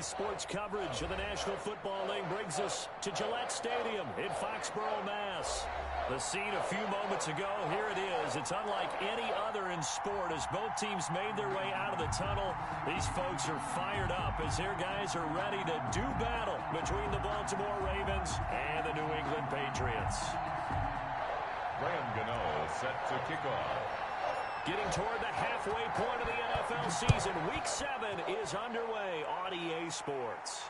Today's sports coverage of the National Football League brings us to Gillette Stadium in Foxborough, Mass. The scene a few moments ago, here it is. It's unlike any other in sport as both teams made their way out of the tunnel. These folks are fired up as their guys are ready to do battle between the Baltimore Ravens and the New England Patriots. Graham Gano set to kick off. Getting toward the halfway point of the NFL season, Week 7 is underway on EA Sports.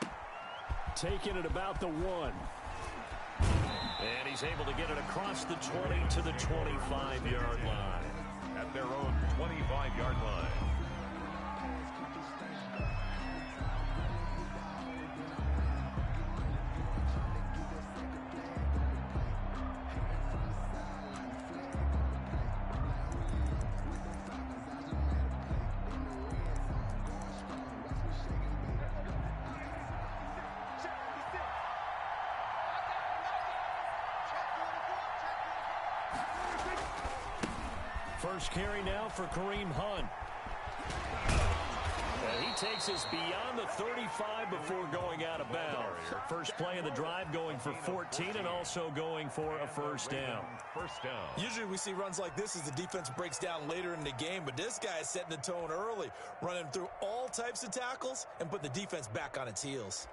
Taking it about the 1. And he's able to get it across the 20 to the 25-yard line. At their own 25-yard line. First carry now for Kareem Hunt. He takes us beyond the 35 before going out of bounds. First play of the drive going for 14 and also going for a first down. Usually we see runs like this as the defense breaks down later in the game, but this guy is setting the tone early, running through all types of tackles and put the defense back on its heels.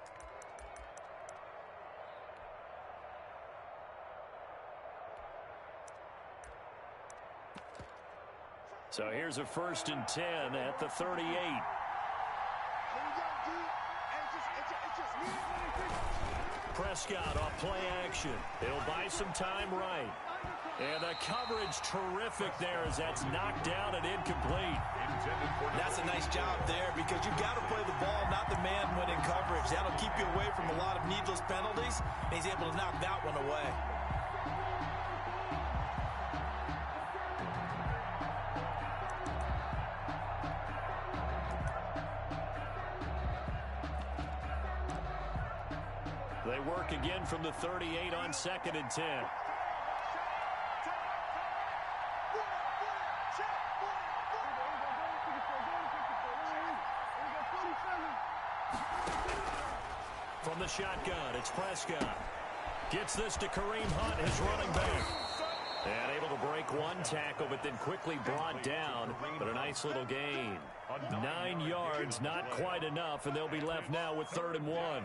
So here's a 1st and 10 at the 38. Prescott off play action. He'll buy some time right. And the coverage terrific there as that's knocked down and incomplete. That's a nice job there because you've got to play the ball, not the man when in coverage. That'll keep you away from a lot of needless penalties, and he's able to knock that one away. They work again from the 38 on 2nd and 10. From the shotgun, it's Prescott. Gets this to Kareem Hunt, his running back. And able to break one tackle, but then quickly brought down. But a nice little gain. 9 yards, not quite enough, and they'll be left now with 3rd and 1.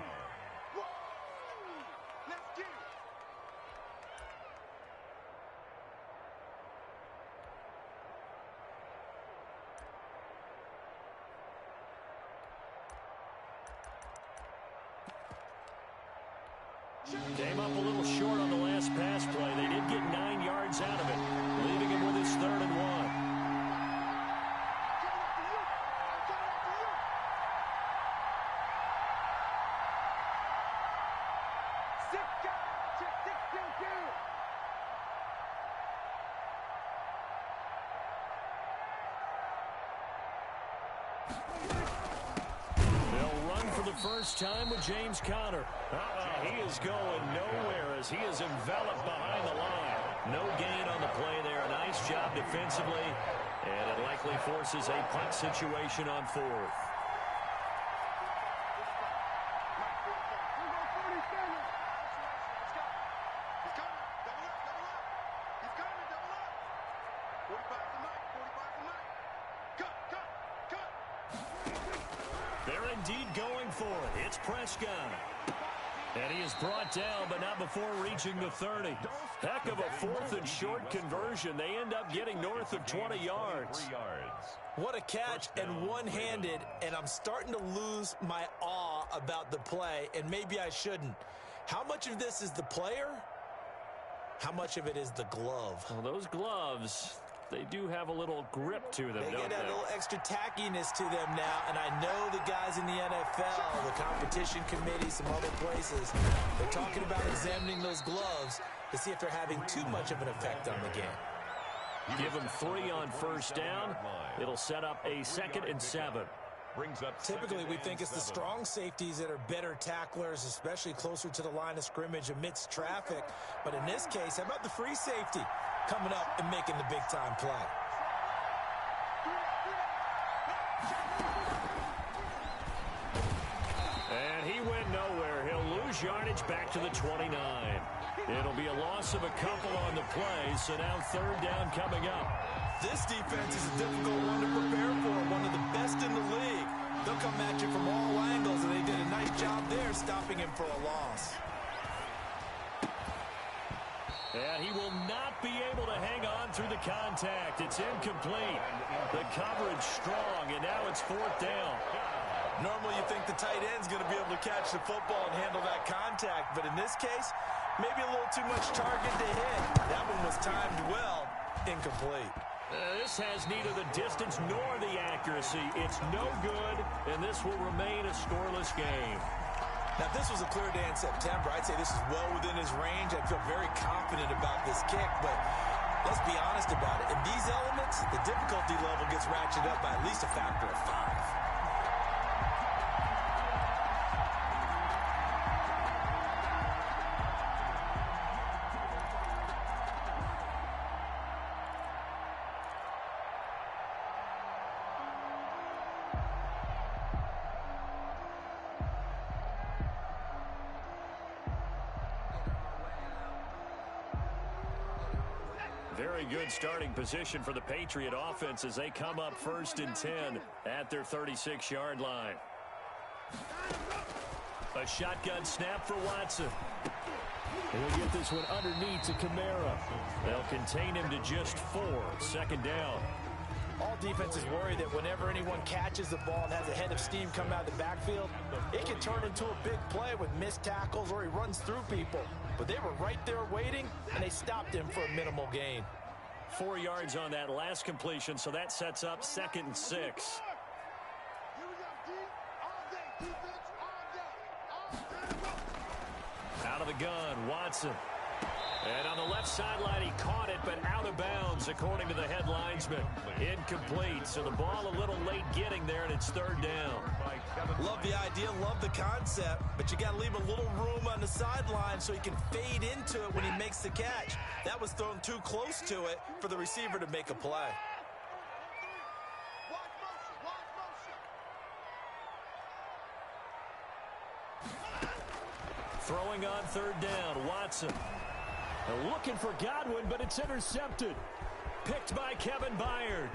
Came up a little short on the last pass play. They did get 9 yards out of it, leaving him with his 3rd and 1. First time with James Conner. He is going nowhere as he is enveloped behind the line. No gain on the play there. A nice job defensively, and it likely forces a punt situation on 4th. They're indeed going for it. It's Prescott. And he is brought down, but not before reaching the 30. Heck of a 4th and short conversion. They end up getting north of 20 yards. What a catch and one-handed, and I'm starting to lose my awe about the play, and maybe I shouldn't. How much of this is the player? How much of it is the glove? Well, those gloves, they do have a little grip to them, they don't get that they? little extra tackiness to them now, and I know the guys in the NFL, the competition committee, some other places, they're talking about examining those gloves to see if they're having too much of an effect on the game. Give them 3 on first down. It'll set up a 2nd and 7. Typically, we think it's the strong safeties that are better tacklers, especially closer to the line of scrimmage amidst traffic. But in this case, how about the free safety coming up and making the big-time play? lose yardage back to the 29. It'll be a loss of a couple on the play, so now third down coming up. This defense is a difficult one to prepare for, one of the best in the league. They'll come at you from all angles, and they did a nice job there stopping him for a loss. And he will not be able to hang on through the contact. It's incomplete. The coverage strong, and now it's fourth down. Normally you think the tight end's going to be able to catch the football and handle that contact, but in this case, maybe a little too much target to hit. That one was timed well, incomplete. This has neither the distance nor the accuracy. It's no good, and this will remain a scoreless game. Now, if this was a clear day in September, I'd say this is well within his range. I'd feel very confident about this kick, but let's be honest about it. In these elements, the difficulty level gets ratcheted up by at least a factor of 5. Very good starting position for the Patriot offense as they come up first and 10 at their 36-yard line. A shotgun snap for Watson. He'll get this one underneath to Kamara. They'll contain him to just 4. Second down. All defenses worry that whenever anyone catches the ball and has a head of steam come out of the backfield, it can turn into a big play with missed tackles or he runs through people. But they were right there waiting, and they stopped him for a minimal gain. 4 yards on that last completion, so that sets up 2nd and 6. Out of the gun, Watson. And on the left sideline, he caught it, but out of bounds, according to the head linesman. Incomplete, so the ball a little late getting there, and it's third down. Love the idea, love the concept, but you got to leave a little room on the sideline so he can fade into it when he makes the catch. That was thrown too close to it for the receiver to make a play. Throwing on third down, Watson. Looking for Godwin, but it's intercepted. Picked by Kevin Byard.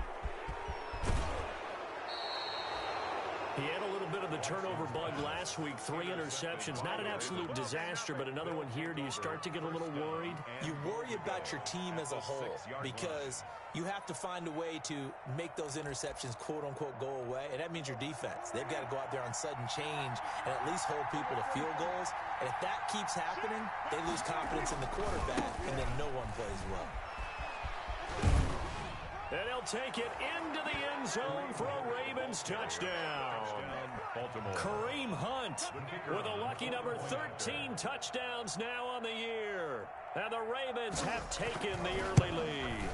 He had a little bit of the turnover bug last week. 3 interceptions. Not an absolute disaster, but another one here. Do you start to get a little worried? You worry about your team as a whole because you have to find a way to make those interceptions, quote-unquote, go away, and that means your defense. They've got to go out there on sudden change and at least hold people to field goals. And if that keeps happening, they lose confidence in the quarterback, and then no one plays well. And he'll take it into the end zone for a Ravens touchdown. Kareem Hunt with a lucky number 13 touchdowns now on the year. And the Ravens have taken the early lead.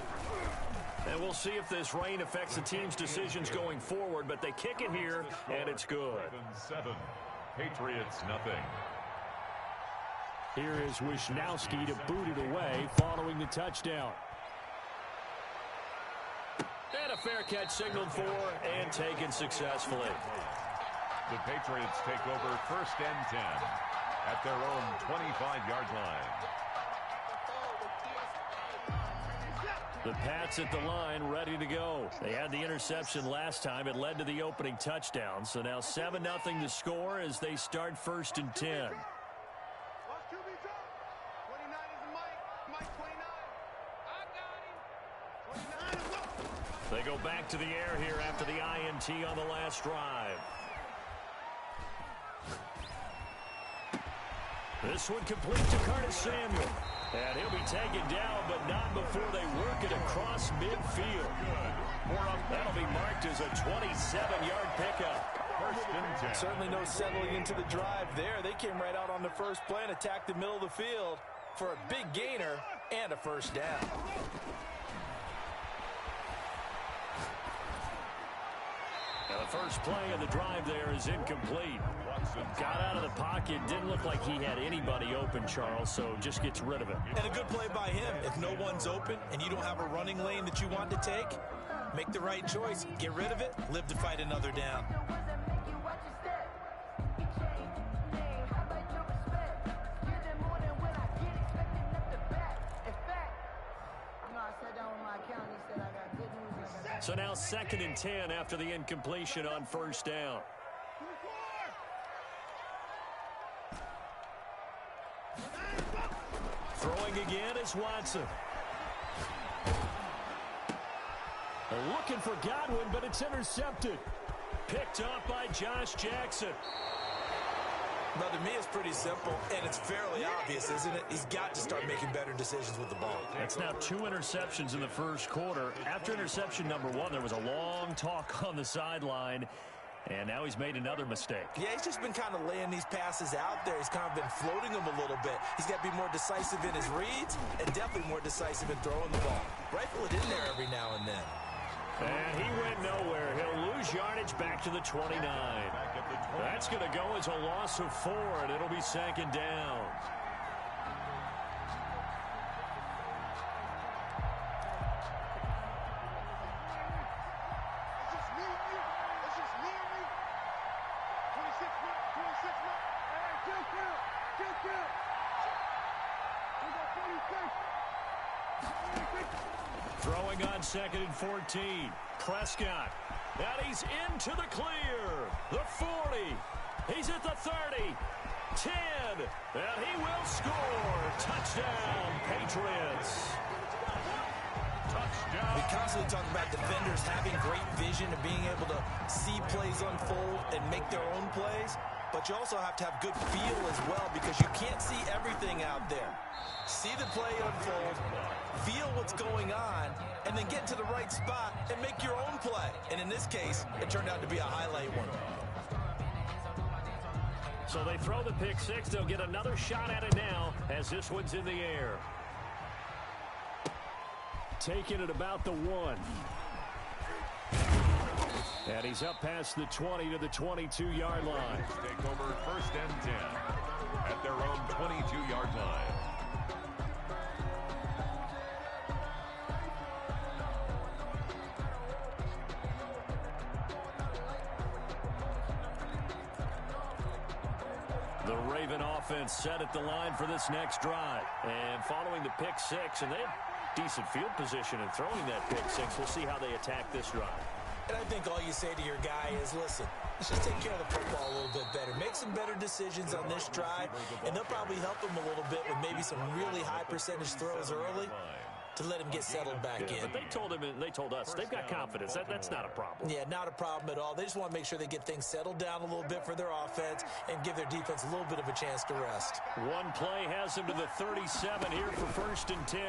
And we'll see if this rain affects the team's decisions going forward, but they kick it here, and it's good. 7-7. Patriots nothing. Here is Wisnowski to boot it away following the touchdown. And a fair catch signaled for and taken successfully. The Patriots take over 1st and 10 at their own 25-yard line. The Pats at the line, ready to go. They had the interception last time. It led to the opening touchdown. So now 7-0 to score as they start 1st and 10. They go back to the air here after the INT on the last drive. This one complete to Curtis Samuel. And he'll be taken down, but not before they work it across midfield. That'll be marked as a 27-yard pickup. 1st and 10. Certainly no settling into the drive there. They came right out on the first play and attacked the middle of the field for a big gainer and a 1st down. Now the first play of the drive there is incomplete. Got out of the pocket. Didn't look like he had anybody open, Charles, so just gets rid of it. And a good play by him. If no one's open and you don't have a running lane that you want to take, make the right choice. Get rid of it. Live to fight another down. So now 2nd and 10 after the incompletion on first down. Throwing again is Watson. Looking for Godwin, but it's intercepted. Picked up by Josh Jackson. Now, to me, it's pretty simple, and it's fairly obvious, isn't it? He's got to start making better decisions with the ball. It's now 2 interceptions in the first quarter. After interception number 1, there was a long talk on the sideline, and now he's made another mistake. Yeah, he's just been kind of laying these passes out there. He's kind of been floating them a little bit. He's got to be more decisive in his reads and definitely more decisive in throwing the ball. Rifle it in there every now and then. And he went nowhere. He'll lose yardage back to the 29. That's going to go as a loss of 4, and it'll be 2nd down. Throwing on 2nd and 14. Prescott. And he's into the clear. The 40. He's at the 30. 10. And he will score. Touchdown, Patriots. Touchdown. We constantly talk about defenders having great vision and being able to see plays unfold and make their own plays. But you also have to have good feel as well because you can't see everything out there. See the play unfold, feel what's going on, and then get to the right spot and make your own play. And in this case, it turned out to be a highlight one. So they throw the pick 6. They'll get another shot at it now as this one's in the air. Taking it about the 1. And he's up past the 20 to the 22-yard line. Take over 1st and 10 at their own 22-yard line. The Raven offense set at the line for this next drive. And following the pick 6, and they have decent field position in throwing that pick 6. We'll see how they attack this drive. And I think all you say to your guy is, listen, let's just take care of the football a little bit better. Make some better decisions on this drive, and they'll probably help him a little bit with maybe some really high percentage throws early to let him get settled back in. But they told us they've got confidence. That's not a problem. Yeah, not a problem at all. They just want to make sure they get things settled down a little bit for their offense and give their defense a little bit of a chance to rest. One play has him to the 37 here for 1st and 10.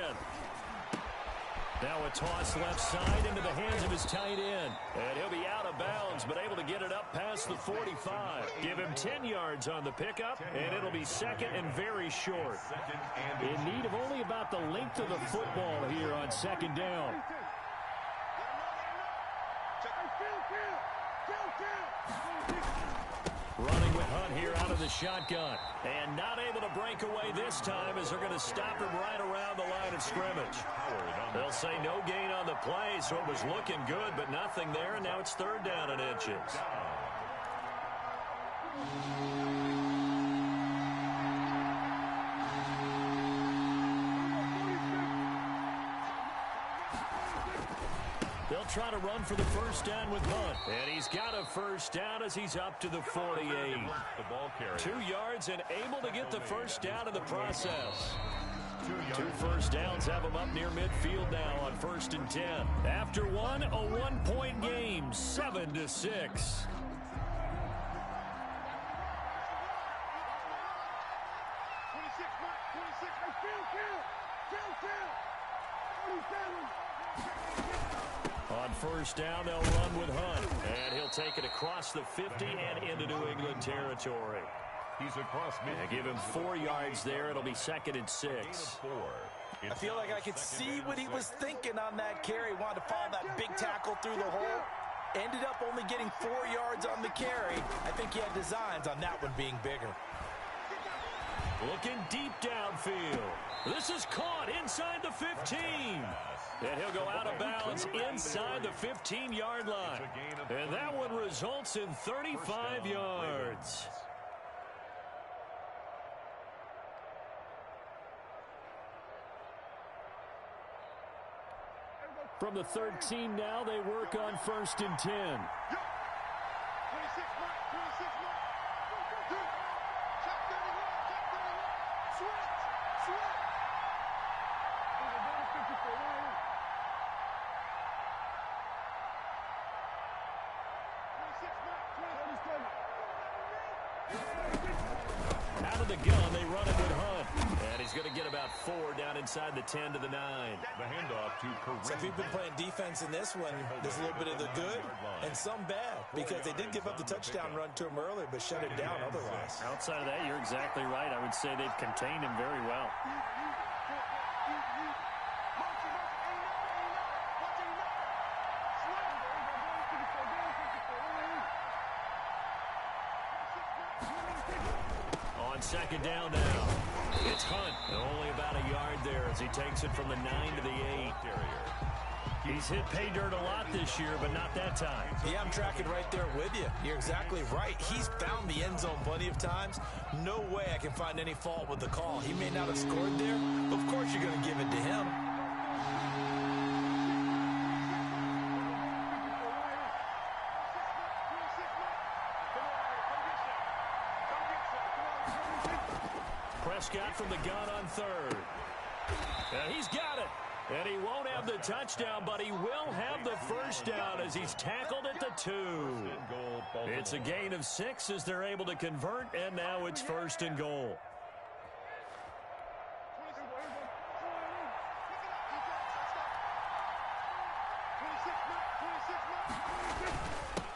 Now a toss left side into the hands of his tight end. And he'll be out of bounds, but able to get it up past the 45. Give him 10 yards on the pickup, and it'll be 2nd and very short. In need of only about the length of the football here on 2nd down. Running with Hunt here out of the shotgun. And not able to break away this time as they're going to stop him right around the line of scrimmage. They'll say no gain on the play, so it was looking good, but nothing there, and now it's 3rd down and inches. They'll try to run for the 1st down with Hunt. And he's got a 1st down as he's up to the 48. The ball carrier. 2 yards and able to get the 1st down in the process. 2 first downs have him up near midfield now on 1st and 10. After one, a 1-point game, 7-6. On 1st down, they'll run with Hunt. And he'll take it across the 50 and into New England territory. He's across midfield. Give him 4 yards there. It'll be 2nd and 6. I feel like I could see what he was thinking on that carry. Wanted to follow that big tackle through the hole. Ended up only getting 4 yards on the carry. I think he had designs on that one being bigger. Looking deep downfield. This is caught inside the 15. And he'll go out of bounds inside the 15-yard line. And that one results in 35 yards. From the 13 now, they work on 1st and 10. Out of the gun, they run it with Hunt. And he's going to get about 4 down inside the 10 to the 9. The handoff to Kareem. So if you've been playing defense in this one, there's a little bit of the good and some bad, because they did give up the touchdown run to him earlier, but shut it down otherwise. Outside of that, you're exactly right. I would say they've contained him very well. On 2nd down now, it's Hunt. Only about a yard there as he takes it from the 9 to the 8. He's hit pay dirt a lot this year, but not that time. Yeah, I'm tracking right there with you. You're exactly right. He's found the end zone plenty of times. No way I can find any fault with the call. He may not have scored there, but of course you're going to give it to him. Prescott from the gun on 3rd. He's got it. And he won't have the touchdown, but he will have the first down as he's tackled at the 2. It's a gain of 6 as they're able to convert, and now it's 1st and goal.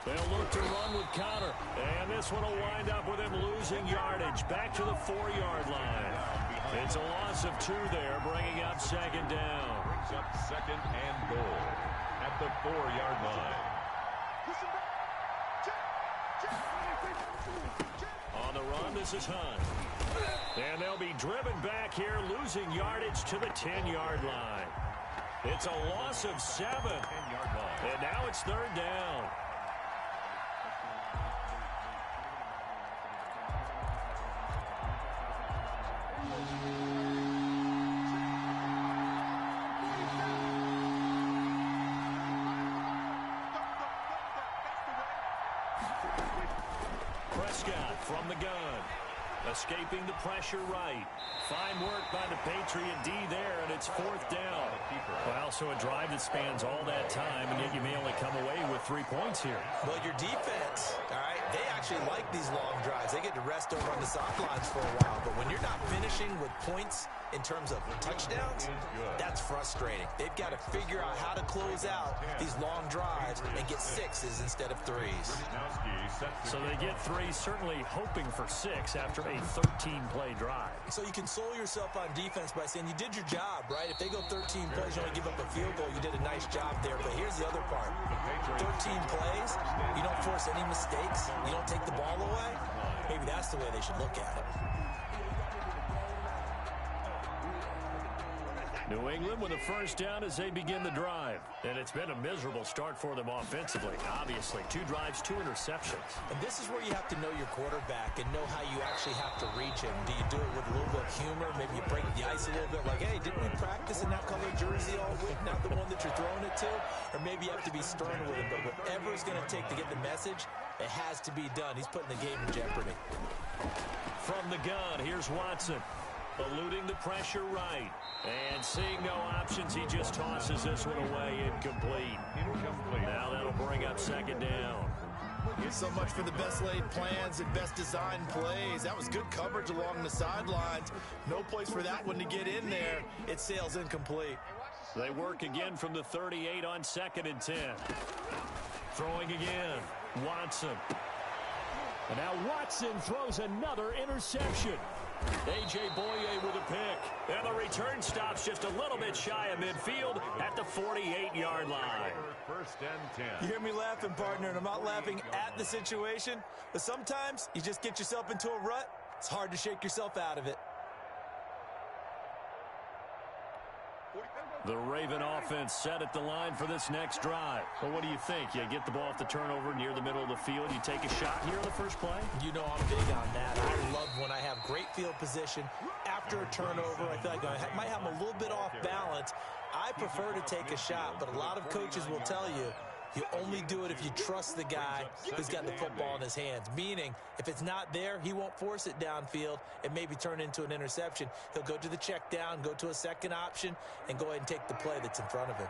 They'll look to run with Conner, and this one will wind up with him losing yardage back to the 4-yard line. It's a loss of 2 there, bringing up 2nd down. Brings up 2nd and goal at the 4-yard line. On the run, this is Hunt. And they'll be driven back here, losing yardage to the 10-yard line. It's a loss of 7. 10-yard line. And now it's 3rd down. Prescott from the gun. Escaping the pressure right. Fine work by the Patriot D there, and it's 4th down. Well, so a drive that spans all that time, and yet you may only come away with 3 points here. Well, your defense, all right, they actually like these long drives. They get to rest over on the sidelines for a while, but when you're not finishing with points in terms of touchdowns, that's frustrating. They've got to figure out how to close out these long drives and get 6s instead of 3s. So they get 3, certainly hoping for 6 after a 13-play drive. So you console yourself on defense by saying you did your job, right? If they go 13 plays, you only give up a field goal, you did a nice job there. But here's the other part. 13 plays, you don't force any mistakes, you don't take the ball away. Maybe that's the way they should look at it. New England with a first down as they begin the drive. And it's been a miserable start for them offensively. Obviously, 2 drives, 2 interceptions. And this is where you have to know your quarterback and know how you actually have to reach him. Do you do it with a little bit of humor? Maybe you break the ice a little bit like, hey, didn't we practice in that colored jersey all week, not the one that you're throwing it to? Or maybe you have to be stern with him. But whatever it's going to take to get the message, it has to be done. He's putting the game in jeopardy. From the gun, here's Watson. Eluding the pressure right. And seeing no options, he just tosses this one away, incomplete. Now that'll bring up 2nd down. So much for the best laid plans and best designed plays. That was good coverage along the sidelines. No place for that one to get in there. It sails incomplete. They work again from the 38 on 2nd and 10. Throwing again. Watson. And now Watson throws another interception. A.J. Boye with a pick. And the return stops just a little bit shy of midfield at the 48-yard line. 1st and 10. You hear me laughing, partner, and I'm not laughing at the situation, but sometimes you just get yourself into a rut. It's hard to shake yourself out of it. The Raven offense set at the line for this next drive. Well, what do you think? You get the ball off the turnover near the middle of the field. You take a shot here on the first play? You know I'm big on that. I love when I have great field position after a turnover. I feel like I might have a little bit off balance. I prefer to take a shot, but a lot of coaches will tell you you only do it if you trust the guy who's got the football in his hands. Meaning, if it's not there, he won't force it downfield and maybe turn into an interception. He'll go to the check down, go to a second option, and go ahead and take the play that's in front of him.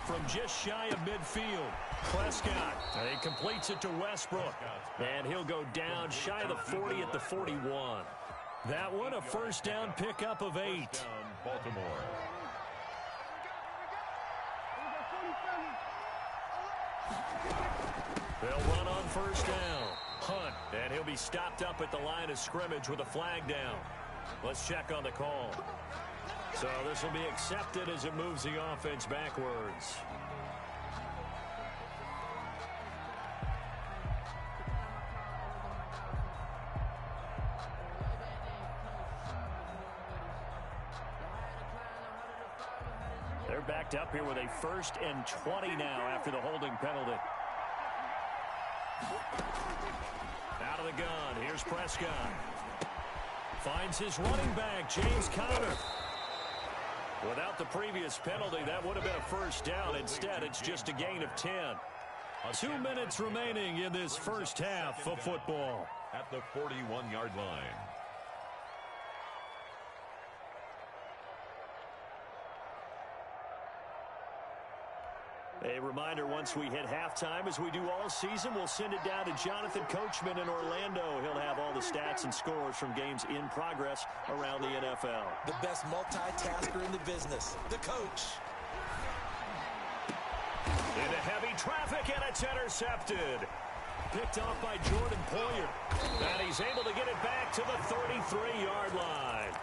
From just shy of midfield, Prescott. He completes it to Westbrook. And he'll go down shy of the 40 at the 41. That one, a first down pickup of 8. Baltimore. They'll run on first down. Hunt, and he'll be stopped up at the line of scrimmage with a flag down. Let's check on the call. So this will be accepted as it moves the offense backwards. They're backed up here with a 1st and 20 now after the holding penalty. Out of the gun, here's Prescott. Finds his running back, James Conner. Without the previous penalty, that would have been a first down. Instead, it's just a gain of 10. 2 minutes remaining in this first half of football. At the 41-yard line. A reminder, once we hit halftime, as we do all season, we'll send it down to Jonathan Coachman in Orlando. He'll have all the stats and scores from games in progress around the NFL. The best multitasker in the business, the coach. Into heavy traffic, and it's intercepted. Picked off by Jordan Poyer. And he's able to get it back to the 33-yard line.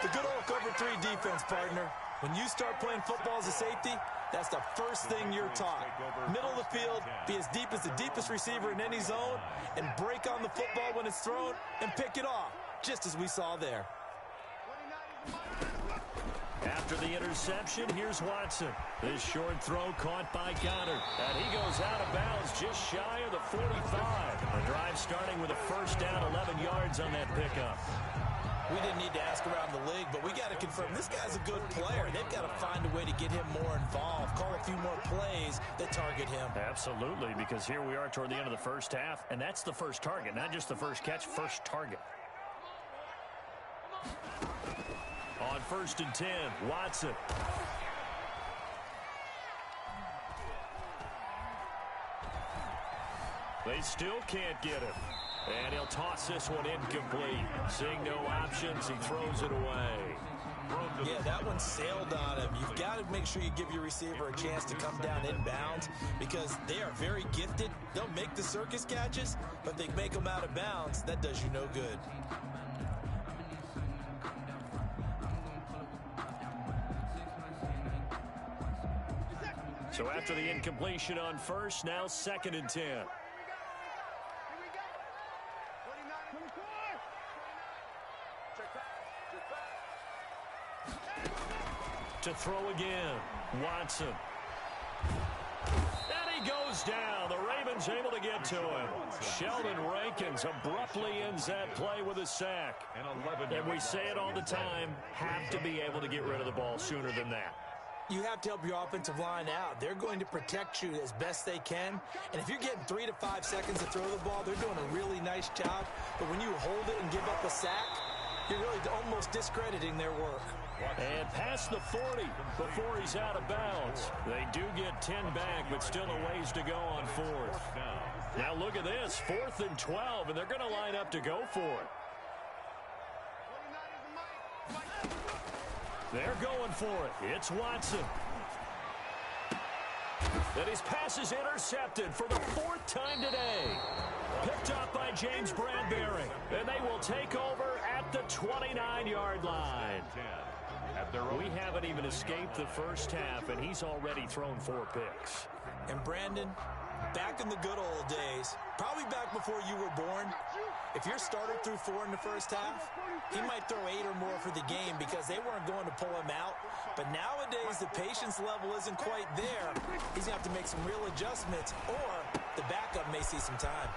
The good old cover 3 defense, partner. When you start playing football as a safety, that's the first thing you're taught. Middle of the field, be as deep as the deepest receiver in any zone, and break on the football when it's thrown and pick it off, just as we saw there. After the interception, here's Watson. This short throw caught by Goddard. And he goes out of bounds just shy of the 45. The drive starting with a first down, 11 yards on that pickup. We didn't need to ask around the league, but we got to confirm this guy's a good player. They've got to find a way to get him more involved, call a few more plays that target him. Absolutely, because here we are toward the end of the first half, and that's the first target, not just the first catch, first target. On 1st and 10, Watson. They still can't get him. And he'll toss this one incomplete. Seeing no options, he throws it away. Yeah, that one sailed on him. You've got to make sure you give your receiver a chance to come down inbounds because they are very gifted. They'll make the circus catches, but if they make them out of bounds, that does you no good. So after the incompletion on first, now 2nd and 10. To throw again, Watson. And he goes down. The Ravens able to get to him. Sheldon Rankins abruptly ends that play with a sack. And we say it all the time, have to be able to get rid of the ball sooner than that. You have to help your offensive line out. They're going to protect you as best they can. And if you're getting 3 to 5 seconds to throw the ball, they're doing a really nice job. But when you hold it and give up a sack, you're really almost discrediting their work. And past the 40 before he's out of bounds. They do get 10 back, but still a ways to go on 4th. Now look at this, 4th and 12, and they're going to line up to go for it. They're going for it. It's Watson. And his pass is intercepted for the 4th time today. Picked up by James Bradbury. And they will take over at the 29-yard line. We haven't even escaped the first half, and he's already thrown 4 picks. And Brandon, Back in the good old days, probably back before you were born, if your starter threw 4 in the first half, he might throw 8 or more for the game because they weren't going to pull him out. But nowadays, the patience level isn't quite there. He's going to have to make some real adjustments, or the backup may see some time.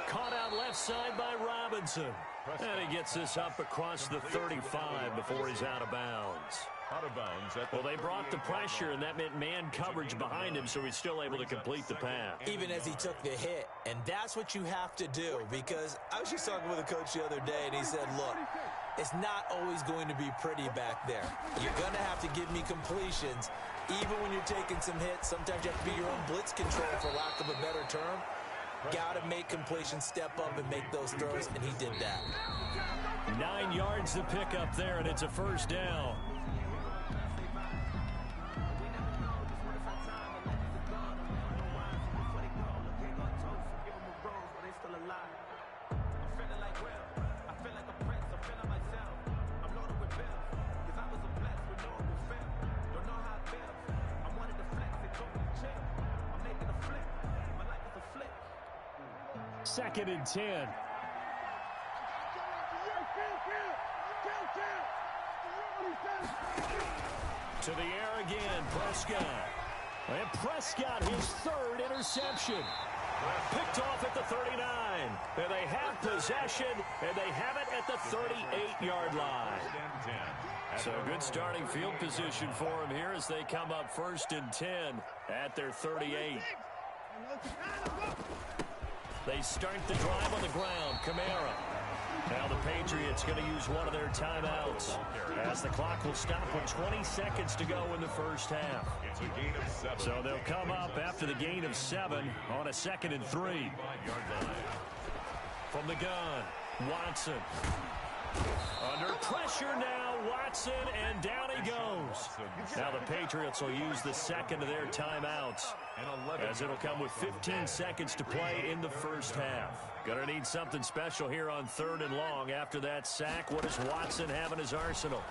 Caught out left side by Robinson. And he gets this up across the 35 before he's out of bounds. Out of bounds. Well, they brought the pressure, and that meant man coverage behind him, so he's still able to complete the pass. Even as he took the hit, and that's what you have to do, because I was just talking with a coach the other day, and he said, look, it's not always going to be pretty back there. You're going to have to give me completions, even when you're taking some hits. Sometimes you have to be your own blitz control, for lack of a better term. Got to make completions, step up, and make those throws, and he did that. 9 yards to pick up there, and it's a first down. Second and 10. To the air again, Prescott. And Prescott, his 3rd interception. Picked off at the 39. And they have possession, and they have it at the 38-yard line. So good starting field position for him here as they come up 1st and 10 at their 38. They start the drive on the ground. Kamara. Now the Patriots going to use one of their timeouts as the clock will stop with 20 seconds to go in the first half. It's a gain of 7. So they'll come up after the gain of 7 on a 2nd and 3. From the gun, Watson. Under pressure now, Watson, and down he goes. Now the Patriots will use the 2nd of their timeouts, as it'll come with 15 seconds to play in the first half. Gonna need something special here on 3rd and long after that sack. What does Watson have in his arsenal?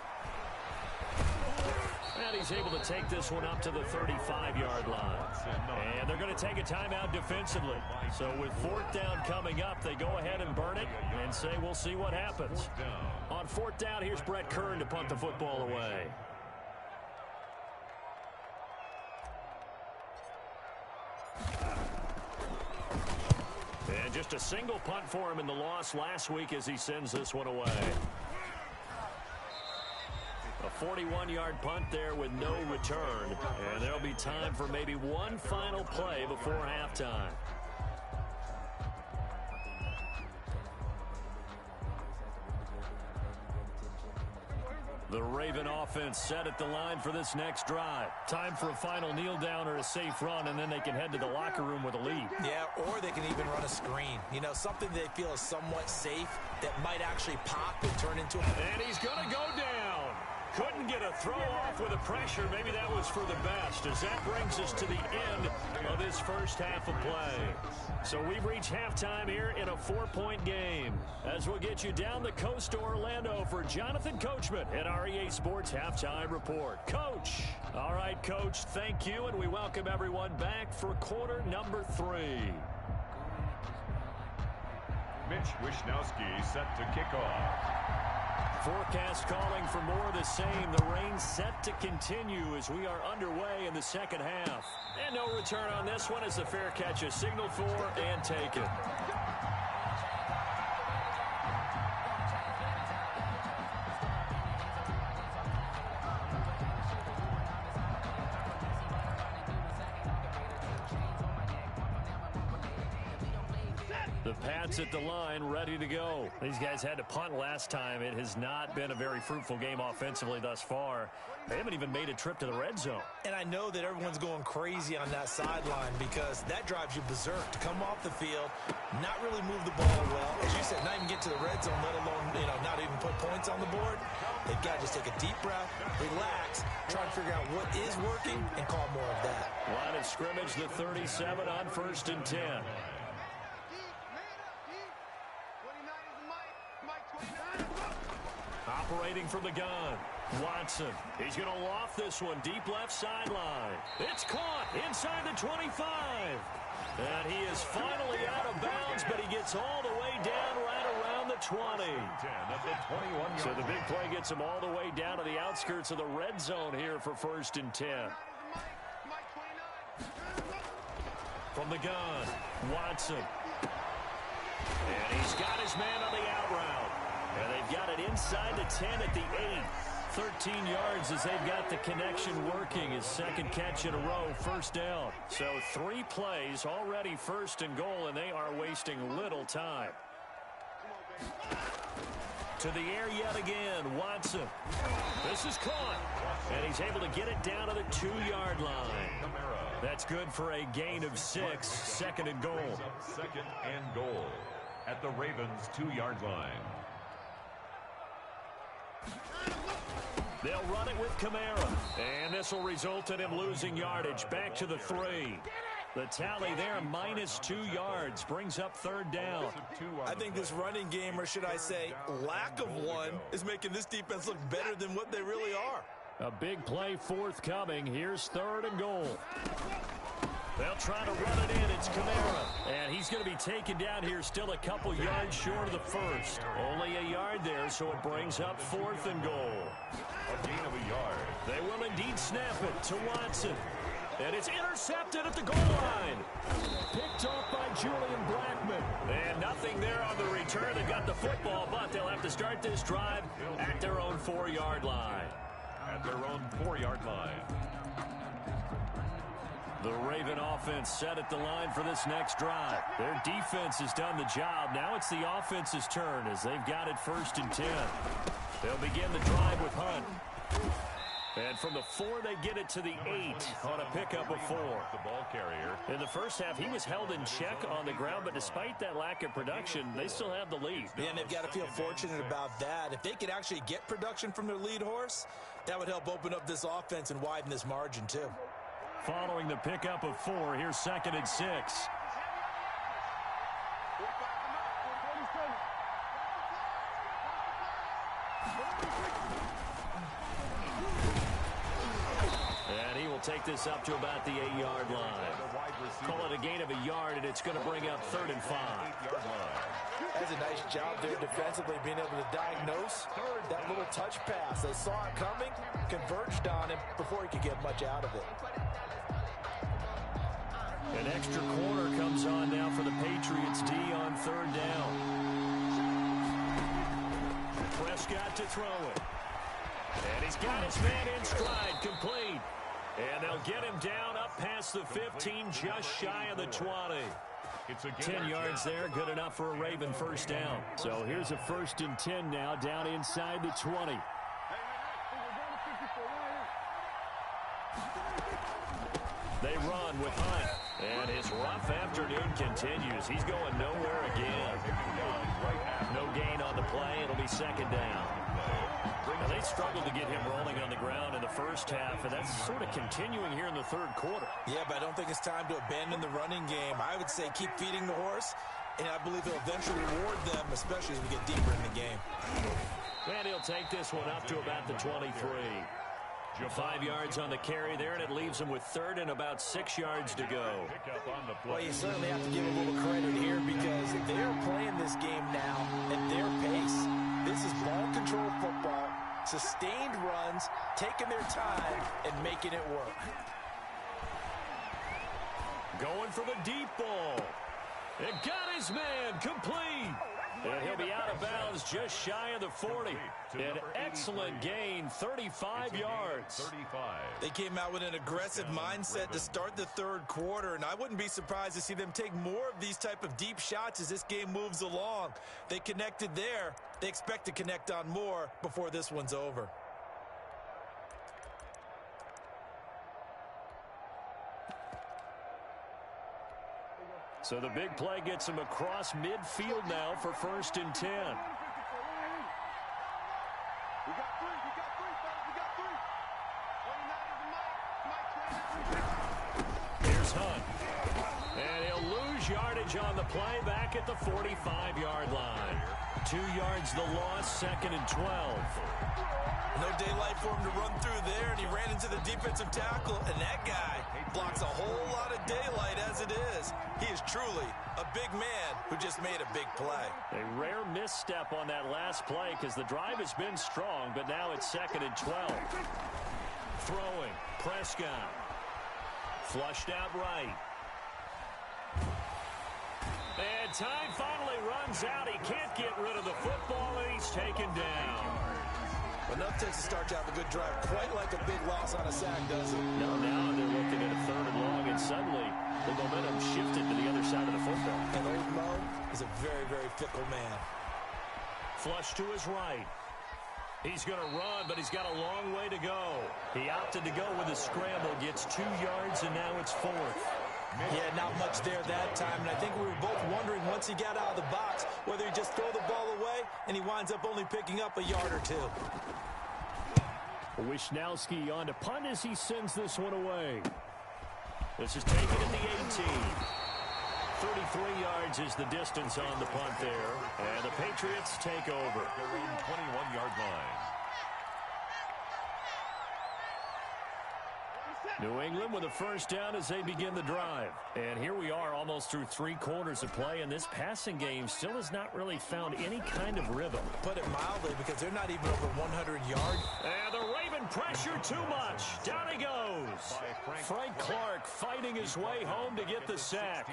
And he's able to take this one up to the 35-yard line. And they're going to take a timeout defensively. So with 4th down coming up, they go ahead and burn it and say we'll see what happens. On 4th down, here's Brett Kern to punt the football away. And just a single punt for him in the loss last week as he sends this one away. A 41-yard punt there with no return. And there'll be time for maybe one final play before halftime. The Raven offense set at the line for this next drive. Time for a final kneel down or a safe run, and then they can head to the locker room with a lead. Yeah, or they can even run a screen. You know, something they feel is somewhat safe that might actually pop and turn into a... And he's going to go down. Couldn't get a throw off with the pressure. Maybe that was for the best, as that brings us to the end of this first half of play. So we've reached halftime here in a 4-point game, as we'll get you down the coast to Orlando for Jonathan Coachman at our EA Sports Halftime Report. Coach. All right, Coach, thank you, and we welcome everyone back for quarter number 3. Mitch Wishnowsky set to kick off. Forecast calling for more of the same. The rain set to continue as we are underway in the second half. And no return on this one as the fair catch is signaled for and taken. The Pats at the line, ready to go. These guys had to punt last time. It has not been a very fruitful game offensively thus far. They haven't even made a trip to the red zone. And I know that everyone's going crazy on that sideline because that drives you berserk to come off the field, not really move the ball well. As you said, not even get to the red zone, let alone, not even put points on the board. They've got to just take a deep breath, relax, try and figure out what is working, and call more of that. Line of scrimmage, the 37 on 1st and 10. Operating from the gun. Watson, he's going to loft this one deep left sideline. It's caught inside the 25. And he is finally out of bounds, but he gets all the way down right around the 20. So the big play gets him all the way down to the outskirts of the red zone here for 1st and 10. From the gun, Watson. And he's got his man on the out route. And they've got it inside the 10 at the 8. 13 yards as they've got the connection working. His second catch in a row, 1st down. So 3 plays already 1st and goal, and they are wasting little time. To the air yet again, Watson. This is caught, and he's able to get it down to the 2-yard line. That's good for a gain of 6, 2nd and goal. 2nd and goal at the Ravens' 2-yard line. They'll run it with Kamara, and this will result in him losing yardage back to the 3. The tally there, minus 2 yards, brings up 3rd down. I think this running game, or should I say lack of one, is making this defense look better than what they really are. A big play forthcoming. Here's 3rd and goal. They'll try to run it in. It's Kamara. And he's going to be taken down here still a couple yards short of the 1st. Only a yard there, so it brings up 4th and goal. A gain of a yard. They will indeed snap it to Watson. And it's intercepted at the goal line. Picked off by Julian Blackmon. And nothing there on the return. They got the football, but they'll have to start this drive at their own 4-yard line. At their own 4-yard line. The Raven offense set at the line for this next drive. Their defense has done the job. Now it's the offense's turn as they've got it 1st and 10. They'll begin the drive with Hunt. And from the 4, they get it to the 8 on a pickup of 4. The ball carrier. In the first half, he was held in check on the ground, but despite that lack of production, they still have the lead. Yeah, and they've got to feel fortunate about that. If they could actually get production from their lead horse, that would help open up this offense and widen this margin too. Following the pickup of 4, here's 2nd and 6. And he will take this up to about the 8-yard line. Call it a gain of a yard, and it's going to bring up 3rd and 5. That's a nice job there defensively, being able to diagnose that little touch pass. They saw it coming, converged on him before he could get much out of it. An extra corner comes on now for the Patriots D on 3rd down. Prescott to throw it. And he's got his man in stride, complete. And they'll get him down up past the 15, just shy of the 20. 10 yards there, good enough for a Raven 1st down. So here's a 1st and 10 now, down inside the 20. They run with Hunt. And his rough afternoon continues. He's going nowhere again. No gain on the play. It'll be 2nd down. Now, they struggled to get him rolling on the ground in the first half, and that's sort of continuing here in the 3rd quarter. Yeah, but I don't think it's time to abandon the running game. I would say keep feeding the horse, and I believe he'll eventually reward them, especially as we get deeper in the game. And he'll take this one up to about the 23. 5 yards on the carry there, and it leaves him with 3rd and about 6 yards to go. Well, you certainly have to give a little credit here because they're playing this game now at their pace. This is ball control football, sustained runs, taking their time, and making it work. Going for the deep ball. It got his man complete. And he'll be out of bounds just shy of the 40. An excellent gain, 35 yards. They came out with an aggressive mindset to start the 3rd quarter, and I wouldn't be surprised to see them take more of these type of deep shots as this game moves along. They connected there. They expect to connect on more before this one's over. So the big play gets him across midfield now for 1st and 10. Here's Hunt. And he'll lose yardage yardage on the play back at the 45-yard line. 2 yards the loss, 2nd and 12. No daylight for him to run through there, and he ran into the defensive tackle, and that guy blocks a whole lot of daylight as it is. He is truly a big man who just made a big play. A rare misstep on that last play because the drive has been strong, but now it's 2nd and 12. Throwing, Prescott. Flushed out right. And time finally runs out. He can't get rid of the football, and he's taken down. Enough takes to start to have a good drive, quite like a big loss on a sack, does it? Now they're looking at a 3rd and long, and suddenly the momentum shifted to the other side of the football. And old Mo is a very, very fickle man. Flush to his right. He's going to run, but he's got a long way to go. He opted to go with a scramble, gets 2 yards, and now it's 4th. Yeah, not much there that time, and I think we were both wondering once he got out of the box whether he just throw the ball away, and he winds up only picking up a yard or 2. Wishnowski on to punt as he sends this one away. This is taken at the 18. 33 yards is the distance on the punt there, and the Patriots take over. Their own 21-yard line. New England with a 1st down as they begin the drive. And here we are almost through 3 quarters of play, and this passing game still has not really found any kind of rhythm. Put it mildly, because they're not even over 100 yards. And the Raven pressure too much. Down he goes. Frank Clark fighting his way home to get the sack.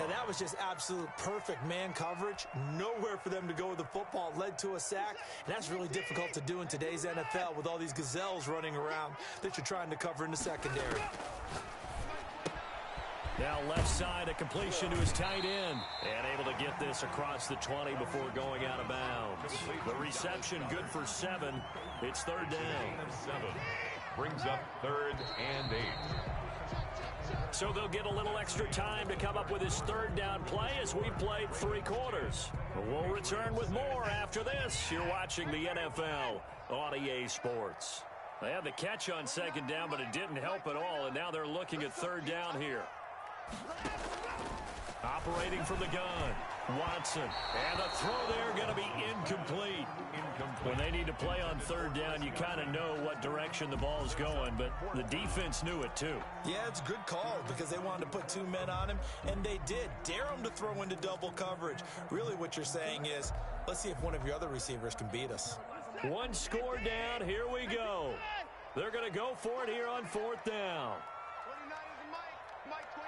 And that was just absolute perfect man coverage. Nowhere for them to go with the football. Led to a sack, and that's really difficult to do in today's NFL with all these gazelles running around that you're trying to cover in the secondary. Now left side, a completion to his tight end. And able to get this across the 20 before going out of bounds. The reception good for 7. It's 3rd down. 7 brings up 3rd and 8. So they'll get a little extra time to come up with his 3rd down play as we've played 3 quarters. We'll return with more after this. You're watching the NFL on EA Sports. They had the catch on 2nd down, but it didn't help at all, and now they're looking at 3rd down here. Operating from the gun, Watson. And the throw there going to be incomplete. When they need to play on 3rd down, you kind of know what direction the ball's going, but the defense knew it too. Yeah, it's a good call because they wanted to put 2 men on him, and they did. Dare him to throw into double coverage. Really what you're saying is, let's see if one of your other receivers can beat us. 1 score down. Here we go. They're going to go for it here on 4th down. 29 is the Mike 29.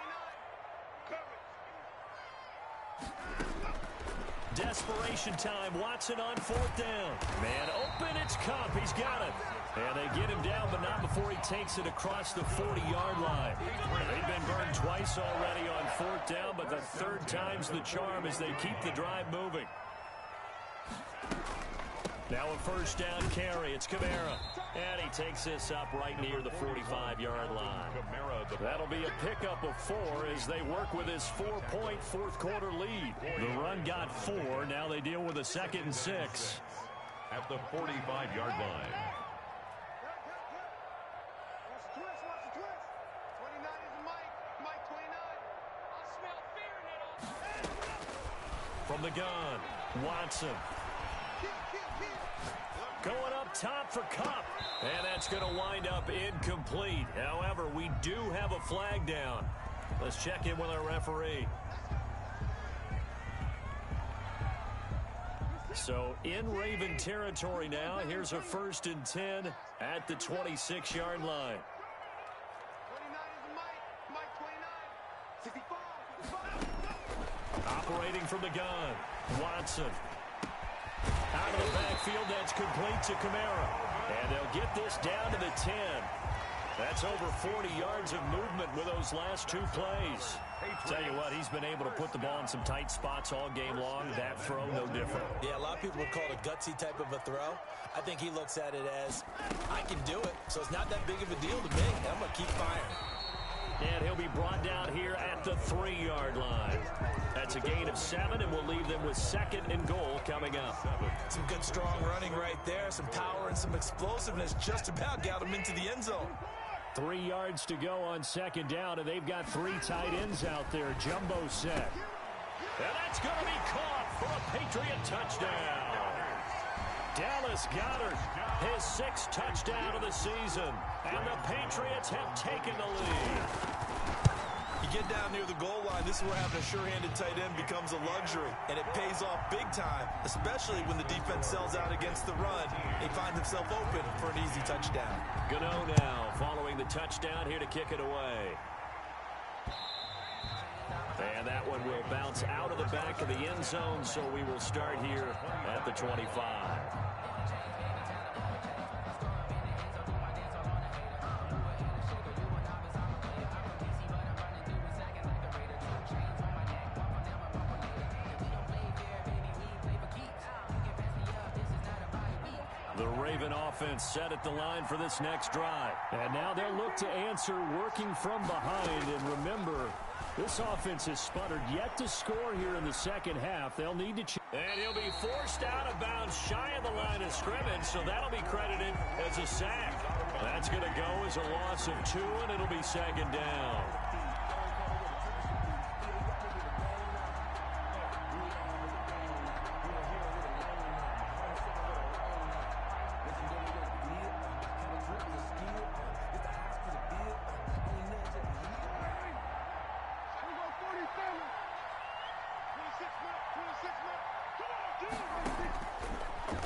Desperation time. Watson on 4th down. Man open. It's Kupp. He's got it. And they get him down, but not before he takes it across the 40-yard line. They've been burned twice already on 4th down, but the 3rd time's the charm as they keep the drive moving. Now a 1st down carry. It's Kamara. And he takes this up right near the 45-yard line. That'll be a pickup of 4 as they work with his 4-point 4th quarter lead. The run got 4. Now they deal with a 2nd and 6. At the 45-yard line. Watch the twist. 29 is the Mike 29. I smell fear in that. From the gun, Watson. Going up top for Kupp. And that's going to wind up incomplete. However, we do have a flag down. Let's check in with our referee. So in Raven territory now. Here's a 1st and 10 at the 26-yard line. 29 is the Mike 29. 65. Operating from the gun, Watson. Out of the backfield, that's complete to Kamara. And they'll get this down to the 10. That's over 40 yards of movement with those last 2 plays. Tell you what, he's been able to put the ball in some tight spots all game long. That throw, no different. Yeah, a lot of people would call it a gutsy type of a throw. I think he looks at it as, I can do it, so it's not that big of a deal to me. I'm going to keep firing. And he'll be brought down here at the 3-yard line. That's a gain of 7, and we'll leave them with 2nd and goal coming up. Some good, strong running right there. Some power and some explosiveness just about got him into the end zone. 3 yards to go on 2nd down, and they've got 3 tight ends out there. Jumbo set. And that's going to be caught for a Patriot touchdown. Dallas Goedert, his 6th touchdown of the season. And the Patriots have taken the lead. You get down near the goal line, this is where having a sure-handed tight end becomes a luxury. And it pays off big time, especially when the defense sells out against the run. He finds himself open for an easy touchdown. Gano now following the touchdown here to kick it away. And that one will bounce out of the back of the end zone, so we will start here at the 25. The Raven offense set at the line for this next drive. And now they'll look to answer working from behind. And remember, this offense has sputtered yet to score here in the second half. They'll need to... And he'll be forced out of bounds shy of the line of scrimmage, so that'll be credited as a sack. That's going to go as a loss of 2, and it'll be 2nd down.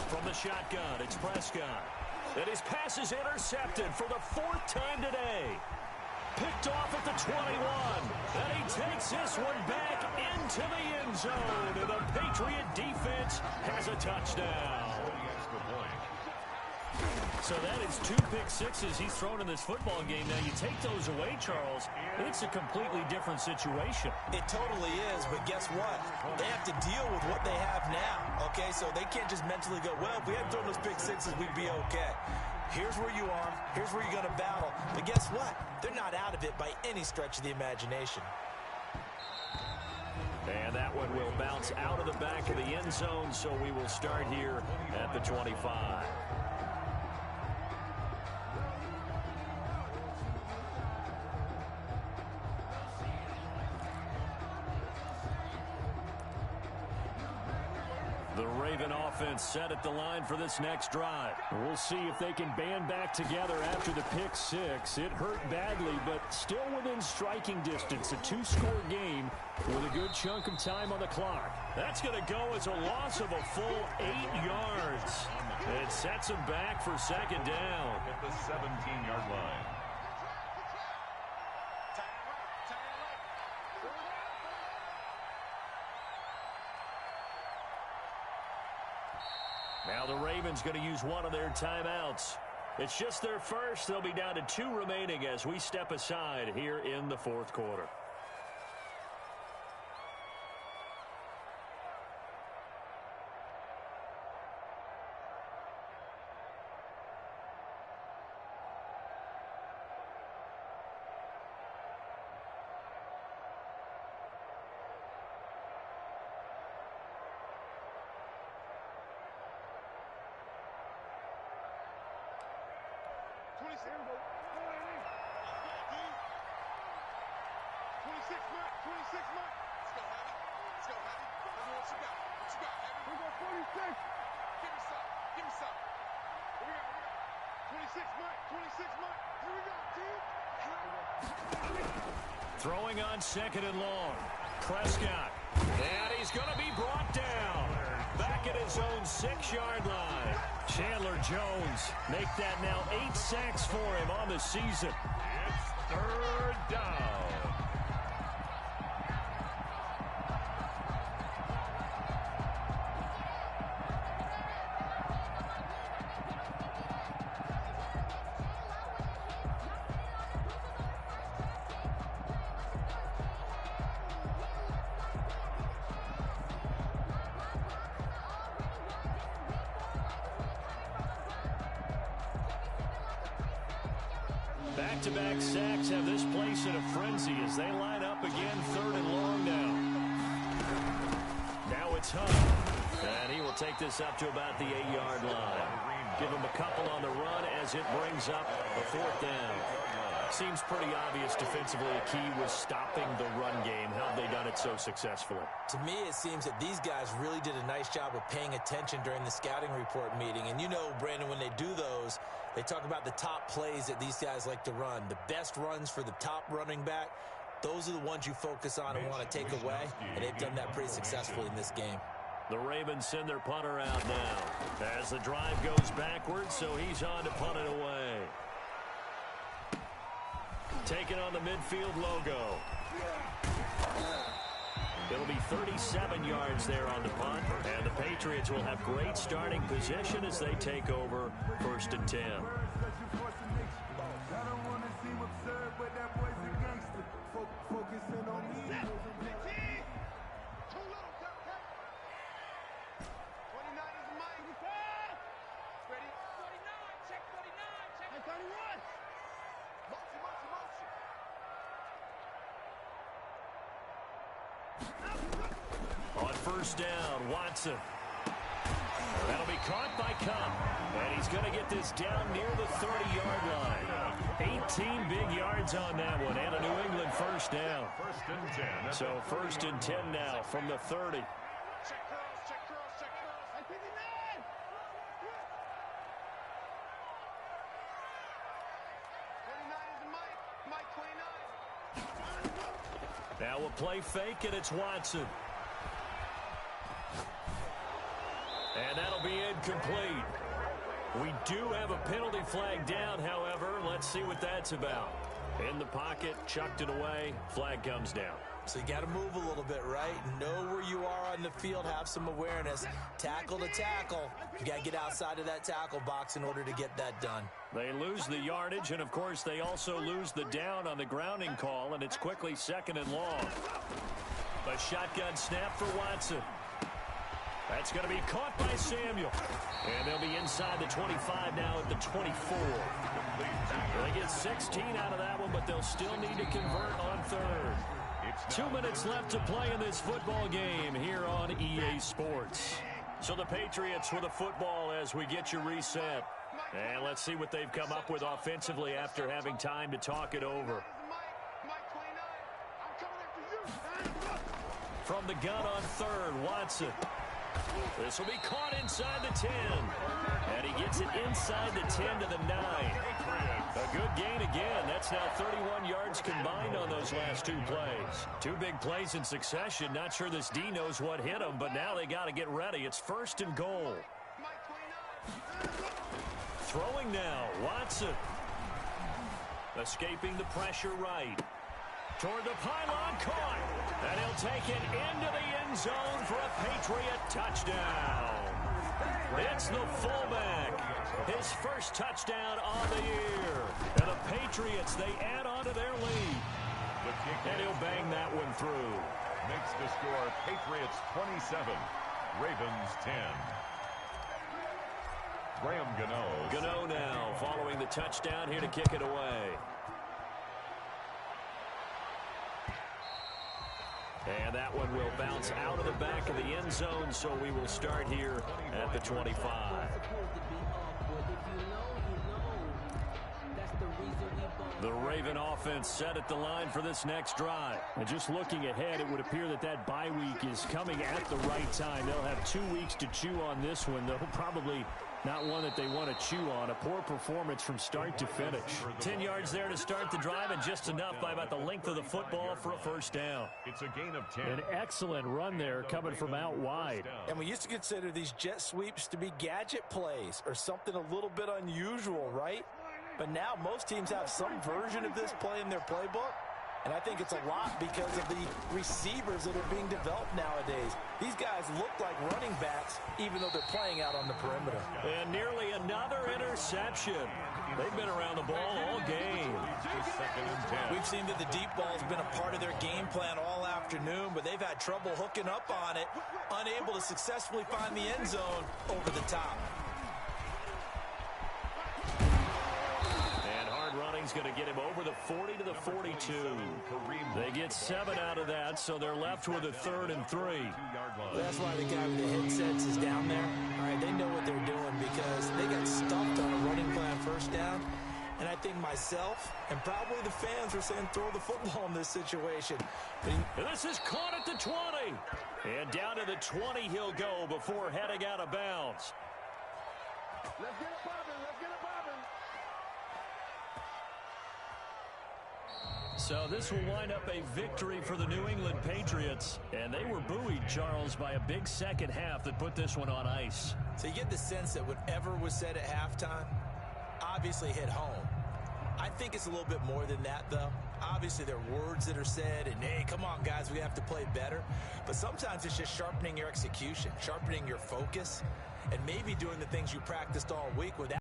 From the shotgun, it's Prescott. And his pass is intercepted for the 4th time today. Picked off at the 21. And he takes this one back into the end zone. And the Patriot defense has a touchdown. So that is 2 pick sixes he's thrown in this football game. Now, you take those away, Charles, it's a completely different situation. It totally is, but guess what? They have to deal with what they have now, okay? So they can't just mentally go, well, if we hadn't thrown those pick sixes, we'd be okay. Here's where you are. Here's where you're going to battle. But guess what? They're not out of it by any stretch of the imagination. And that one will bounce out of the back of the end zone, so we will start here at the 25. The Raven offense set at the line for this next drive. We'll see if they can band back together after the pick 6. It hurt badly, but still within striking distance. A 2-score game with a good chunk of time on the clock. That's going to go as a loss of a full 8 yards. It sets them back for 2nd down. At the 17-yard line. Now the Ravens going to use one of their timeouts. It's just their first. They'll be down to 2 remaining as we step aside here in the 4th quarter. Throwing on 2nd and long. Prescott. And he's going to be brought down. Back at his own 6-yard line. Chandler Jones make that now 8 sacks for him on the season. It's 3rd down. Back-to-back sacks have this place in a frenzy as they line up again 3rd and long now. Now it's Hunt. And he will take this up to about the 8-yard line. Give him a couple on the run as it brings up a 4th down. Seems pretty obvious defensively a key was stopping the run game. How have they done it so successfully? To me, it seems that these guys really did a nice job of paying attention during the scouting report meeting. And you know, Brandon, when they do those, they talk about the top plays that these guys like to run. The best runs for the top running back, those are the ones you focus on and want to take away. And they've done that pretty successfully in this game. The Ravens send their punter out now as the drive goes backwards, so he's on to punt it away. Taking on the midfield logo. It'll be 37 yards there on the punt, and the Patriots will have great starting position as they take over 1st and 10. On 1st down, Watson. That'll be caught by Kupp. And he's going to get this down near the 30-yard line. 18 big yards on that one, and a New England 1st down. 1st and 10. So 1st and 10 now from the 30. Now we'll play fake, and it's Watson. And that'll be incomplete. We do have a penalty flag down, however. Let's see what that's about. In the pocket, chucked it away, flag comes down. So you got to move a little bit, right? Know where you are on the field, have some awareness. Tackle to tackle. You got to get outside of that tackle box in order to get that done. They lose the yardage, and of course they also lose the down on the grounding call, and it's quickly 2nd and long. A shotgun snap for Watson. That's going to be caught by Samuel. And they'll be inside the 25 now at the 24. They get 16 out of that one, but they'll still need to convert on 3rd. 2 minutes left to play in this football game here on EA Sports. So the Patriots with the football as we get you reset. And let's see what they've come up with offensively after having time to talk it over. From the gun on 3rd, Watson. This will be caught inside the 10. And he gets it inside the 10 to the 9. A good gain again. That's now 31 yards combined on those last 2 plays. 2 big plays in succession. Not sure this D knows what hit him, but now they got to get ready. It's 1st and goal. Throwing now, Watson. Escaping the pressure right. Toward the pylon, caught. And he'll take it into the end zone for a Patriot touchdown. It's the fullback. His first touchdown on the year. And the Patriots, they add on to their lead. And he'll bang that one through. Makes the score Patriots 27, Ravens 10. Graham Gano. Gano now following the touchdown here to kick it away. And that one will bounce out of the back of the end zone, so we will start here at the 25. The Raven offense set at the line for this next drive. And just looking ahead, it would appear that that bye week is coming at the right time. They'll have 2 weeks to chew on this one, though probably not one that they want to chew on. A poor performance from start to finish. 10 yards there to start the drive, and just enough by about the length of the football for a 1st down. It's a gain of 10. An excellent run there coming from out wide. And we used to consider these jet sweeps to be gadget plays or something a little bit unusual, right? But now most teams have some version of this play in their playbook. And I think it's a lot because of the receivers that are being developed nowadays. These guys look like running backs, even though they're playing out on the perimeter. And nearly another interception. They've been around the ball all game. We've seen that the deep ball has been a part of their game plan all afternoon, but they've had trouble hooking up on it, unable to successfully find the end zone over the top. Running's going to get him over the 40 to the 42. They get 7 out of that, so they're left with a 3rd and 3. That's why the guy with the headsets is down there. All right, they know what they're doing because they got stuffed on a running plan 1st down. And I think myself and probably the fans were saying throw the football in this situation. But this is caught at the 20. And down to the 20 he'll go before heading out of bounds. Let's get it popping. Let's get it popping. So this will wind up a victory for the New England Patriots. And they were buoyed, Charles, by a big second half that put this one on ice. So you get the sense that whatever was said at halftime obviously hit home. I think it's a little bit more than that, though. Obviously, there are words that are said, and, hey, come on, guys, we have to play better. But sometimes it's just sharpening your execution, sharpening your focus, and maybe doing the things you practiced all week without